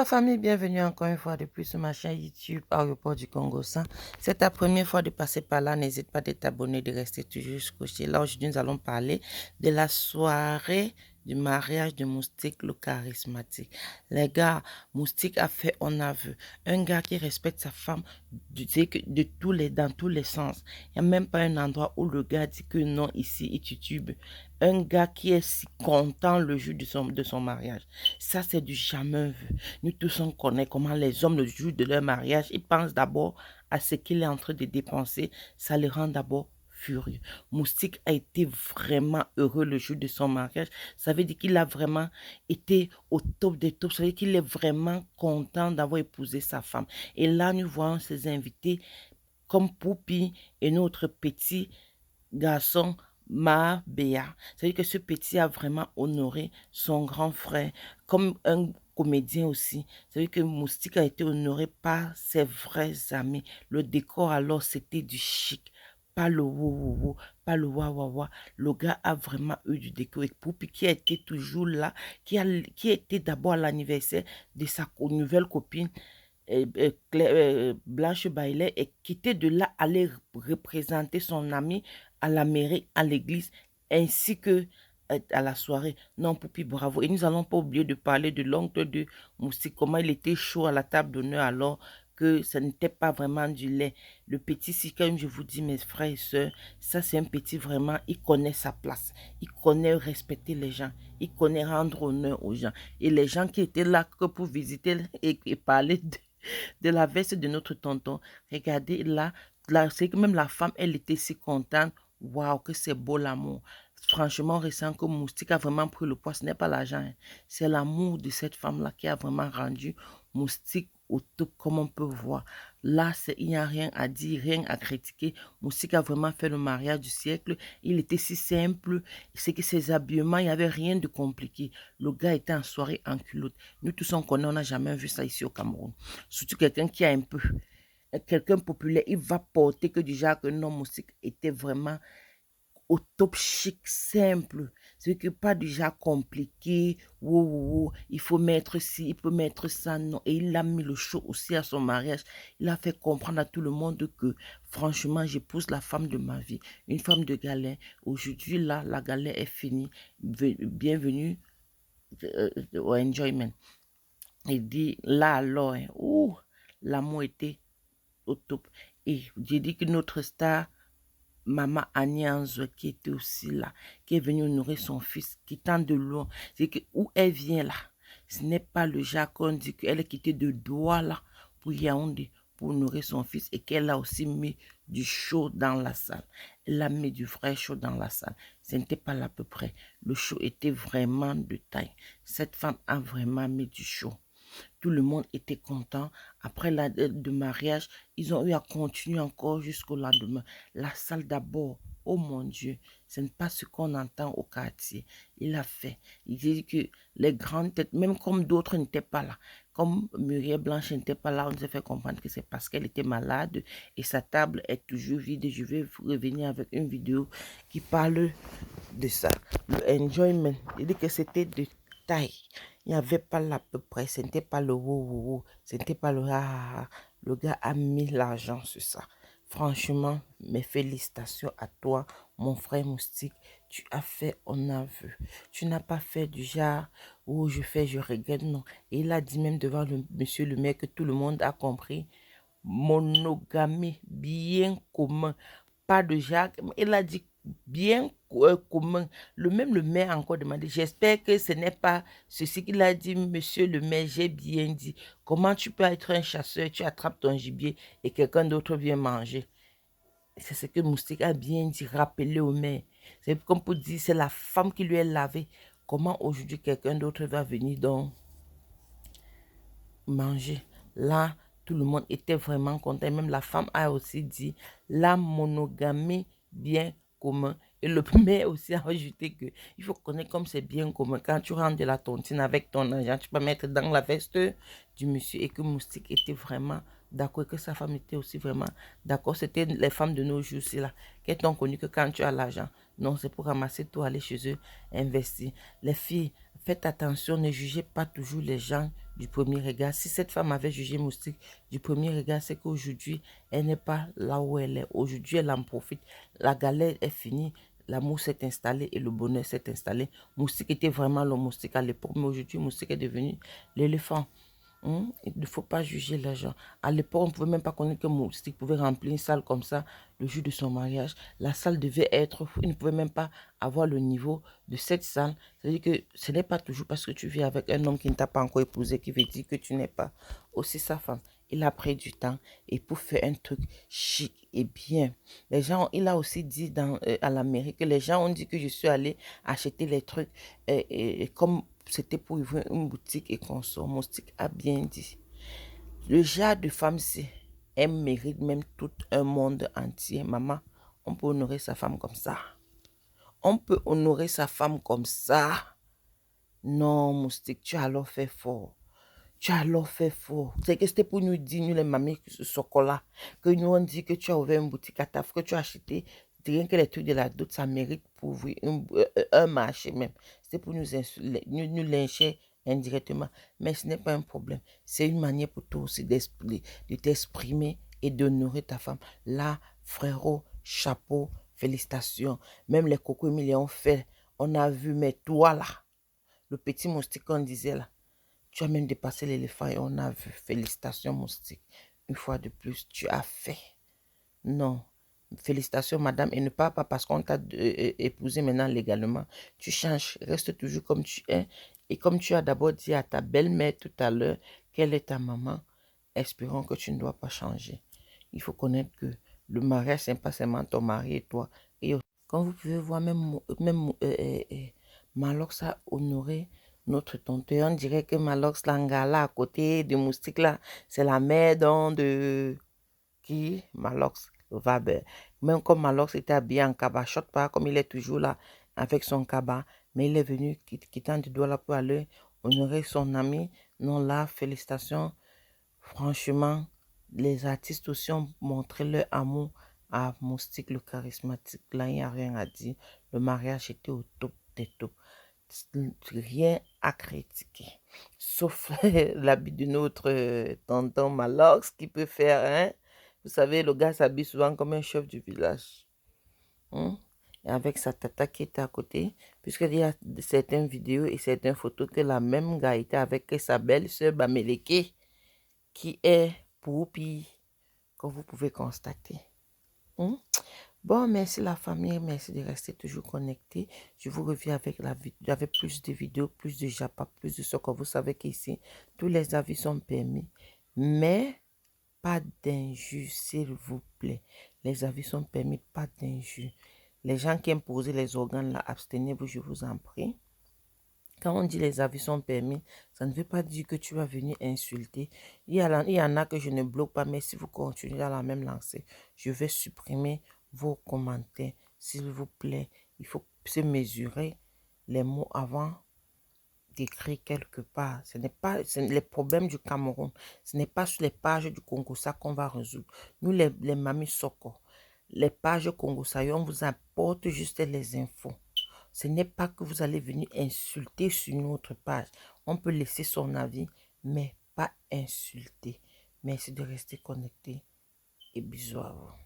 la famille, bienvenue encore une fois de plus sur ma chaîne YouTube Aéroport du Congo 100. C'est ta première fois de passer par là, n'hésite pas de t'abonner, de rester toujours scotché. Là, aujourd'hui, nous allons parler de la soirée du mariage de Moustique, le charismatique. Les gars, Moustique a fait un aveu. Un gars qui respecte sa femme dans tous les sens. Il n'y a même pas un endroit où le gars dit que non, ici, il titube. Un gars qui est si content le jour de son mariage. Ça, c'est du jamais vu. Nous tous, on connaît comment les hommes, le jour de leur mariage, ils pensent d'abord à ce qu'il est en train de dépenser. Ça les rend d'abord furieux. Moustique a été vraiment heureux le jour de son mariage. Ça veut dire qu'il a vraiment été au top des tops. Ça veut dire qu'il est vraiment content d'avoir épousé sa femme. Et là, nous voyons ses invités comme Poupi et notre petit garçon Mabea. C'est-à-dire que ce petit a vraiment honoré son grand frère comme un comédien aussi. C'est-à-dire que Moustique a été honoré par ses vrais amis. Le décor alors c'était du chic. Pas le wou, pas le wa. Le gars a vraiment eu du décor. Et Poupi qui a été toujours là, qui était d'abord à l'anniversaire de sa nouvelle copine Blanche Bailey, et qui était de là aller représenter son ami à la mairie, à l'église, ainsi que à la soirée. Non, Poupi, bravo. Et nous n'allons pas oublier de parler de l'oncle de Moustique, comment il était chaud à la table d'honneur alors que ce n'était pas vraiment du lait. Le petit, si comme je vous dis, mes frères et sœurs, ça c'est un petit vraiment, il connaît sa place. Il connaît respecter les gens. Il connaît rendre honneur aux gens. Et les gens qui étaient là que pour visiter et parler de la veste de notre tonton. Regardez là, c'est que même la femme, elle était si contente. Waouh, que c'est beau l'amour. Franchement, on ressent que Moustique a vraiment pris le poids. Ce n'est pas l'argent, hein. C'est l'amour de cette femme-là qui a vraiment rendu Moustique au top, comme on peut voir. Là, il n'y a rien à dire, rien à critiquer. Moustique a vraiment fait le mariage du siècle. Il était si simple. C'est que ses habillements, il n'y avait rien de compliqué. Le gars était en soirée en culotte. Nous tous, on connaît, on n'a jamais vu ça ici au Cameroun. Surtout quelqu'un qui a un peu, quelqu'un populaire, il va porter que du genre que non, Moustique était vraiment au top chic, simple. C'est que pas du genre compliqué. Il faut mettre ci, il peut mettre ça, non. Et il a mis le show aussi à son mariage. Il a fait comprendre à tout le monde que, franchement, j'épouse la femme de ma vie. Une femme de galère. Aujourd'hui, là, la galère est finie. Bienvenue au enjoyment. Il dit, là, alors, hein, l'amour était au top. Et j'ai dit que notre star, Maman Agnès, qui était aussi là, qui est venue honorer son fils, qui tente de loin. C'est que où elle vient là, ce n'est pas le genre qu'on dit qu'elle est quittée de Douala pour Yaoundé pour honorer son fils et qu'elle a aussi mis du chaud dans la salle. Elle a mis du vrai chaud dans la salle. Ce n'était pas là à peu près. Le chaud était vraiment de taille. Cette femme a vraiment mis du chaud. Tout le monde était content. Après le mariage, ils ont eu à continuer encore jusqu'au lendemain. La salle d'abord, oh mon Dieu, ce n'est pas ce qu'on entend au quartier. Il a fait. Il dit que les grandes têtes, même comme d'autres n'étaient pas là, comme Muriel Blanche n'était pas là, on nous a fait comprendre que c'est parce qu'elle était malade et sa table est toujours vide. Je vais revenir avec une vidéo qui parle de ça. Le enjoyment, il dit que c'était de taille. Il n'y avait pas là à peu près, ce n'était pas le wou, ce n'était pas le ah. Le gars a mis l'argent sur ça. Franchement, mes félicitations à toi, mon frère Moustique. Tu as fait un aveu. Tu n'as pas fait du genre où je fais, je regrette, non. Et il a dit même devant le monsieur le maire que tout le monde a compris. Monogamie, bien commun. Pas de genre. Il a dit bien commun. Le maire a encore demandé. J'espère que ce n'est pas ceci qu'il a dit, monsieur le maire, j'ai bien dit. Comment tu peux être un chasseur, tu attrapes ton gibier et quelqu'un d'autre vient manger? C'est ce que Moustique a bien dit, rappeler au maire. C'est comme pour dire, c'est la femme qui lui est lavée. Comment aujourd'hui quelqu'un d'autre va venir donc manger? Là, tout le monde était vraiment content. Même la femme a aussi dit, la monogamie bien commun. Et le maire aussi a ajouté que il faut connaître comme c'est bien commun. Quand tu rentres de la tontine avec ton argent, tu peux mettre dans la veste du monsieur. Et que Moustique était vraiment d'accord, que sa femme était aussi vraiment d'accord. C'était les femmes de nos jours aussi là, qui t'ont connu que quand tu as l'argent, non, c'est pour ramasser tout, aller chez eux, investir. Les filles, Faites attention, ne jugez pas toujours les gens du premier regard. Si cette femme avait jugé Moustique du premier regard, c'est qu'aujourd'hui, elle n'est pas là où elle est. Aujourd'hui, elle en profite. La galère est finie. L'amour s'est installé et le bonheur s'est installé. Moustique était vraiment le moustique à l'époque, mais aujourd'hui, Moustique est devenu l'éléphant. Il ne faut pas juger les gens. À l'époque, on ne pouvait même pas connaître que Moustique pouvait remplir une salle comme ça le jour de son mariage. La salle devait être... Il ne pouvait même pas avoir le niveau de cette salle. C'est-à-dire que ce n'est pas toujours parce que tu vis avec un homme qui ne t'a pas encore épousé qui veut dire que tu n'es pas aussi sa femme. Il a pris du temps et pour faire un truc chic et bien. Les gens, il a aussi dit à l'Amérique que les gens ont dit que je suis allée acheter les trucs comme c'était pour ouvrir une boutique et consort. Moustique a bien dit. Le genre de femme, c'est, elle mérite même tout un monde entier. Maman, on peut honorer sa femme comme ça. On peut honorer sa femme comme ça. Non, Moustique, tu as alors fait fort. Tu as alors fait fort. C'est que c'était pour nous dire, nous les mamies, que ce chocolat, que nous on dit que tu as ouvert une boutique à taf, que tu as acheté, rien que les trucs de la dot, ça mérite pour ouvrir un marché même. C'était pour nous, nous lyncher indirectement. Mais ce n'est pas un problème. C'est une manière pour toi aussi de t'exprimer et d'honorer ta femme. Là, frérot, chapeau, félicitations. Même les cocos Emilia ont fait. On a vu, mais toi là, le petit moustique qu'on disait là, tu as même dépassé l'éléphant et on a vu. Félicitations, moustique. Une fois de plus, tu as fait. Non. Félicitations, madame. Et ne parle pas parce qu'on t'a épousé maintenant légalement. Tu changes. Reste toujours comme tu es. Et comme tu as d'abord dit à ta belle-mère tout à l'heure qu'elle est ta maman, espérons que tu ne dois pas changer. Il faut connaître que le mariage, c'est pas seulement ton mari et toi. Et comme vous pouvez voir, même Malox a honoré notre tonton. On dirait que Malox Langala à côté de Moustique là, c'est la mère de qui Malox Vaber. Même comme Malox était habillé en cabachotte, pas comme il est toujours là avec son cabas, mais il est venu quittant du doigt là pour aller honorer son ami. Non là, félicitations. Franchement, les artistes aussi ont montré leur amour à Moustique le charismatique. Là, il n'y a rien à dire. Le mariage était au top des tops. Rien à critiquer. Sauf l'habit de notre tonton Malox qui peut faire, hein. Vous savez, le gars s'habille souvent comme un chef du village. Hein? Et avec sa tata qui était à côté, puisqu'il y a certaines vidéos et certaines photos que la même gars était avec sa belle-sœur Bameleke, qui est Poupi, comme vous pouvez constater. Bon, merci la famille, merci de rester toujours connecté. Je vous reviens avec plus de vidéos, plus de japa, plus de ce que vous savez qu'ici, tous les avis sont permis. Mais pas d'injures, s'il vous plaît. Les avis sont permis, pas d'injures. Les gens qui aiment poser les organes là, abstenez-vous, je vous en prie. Quand on dit les avis sont permis, ça ne veut pas dire que tu vas venir insulter. Il y en a que je ne bloque pas, mais si vous continuez dans la même lancée, je vais supprimer vos commentaires. S'il vous plaît, il faut se mesurer les mots avant d'écrire quelque part. Ce n'est pas les problèmes du Cameroun. Ce n'est pas sur les pages du Congo ça qu'on va résoudre. Nous, les mamies Soko, les pages Congo ça, on vous apporte juste les infos. Ce n'est pas que vous allez venir insulter sur notre page. On peut laisser son avis, mais pas insulter. Merci de rester connecté et bisous à vous.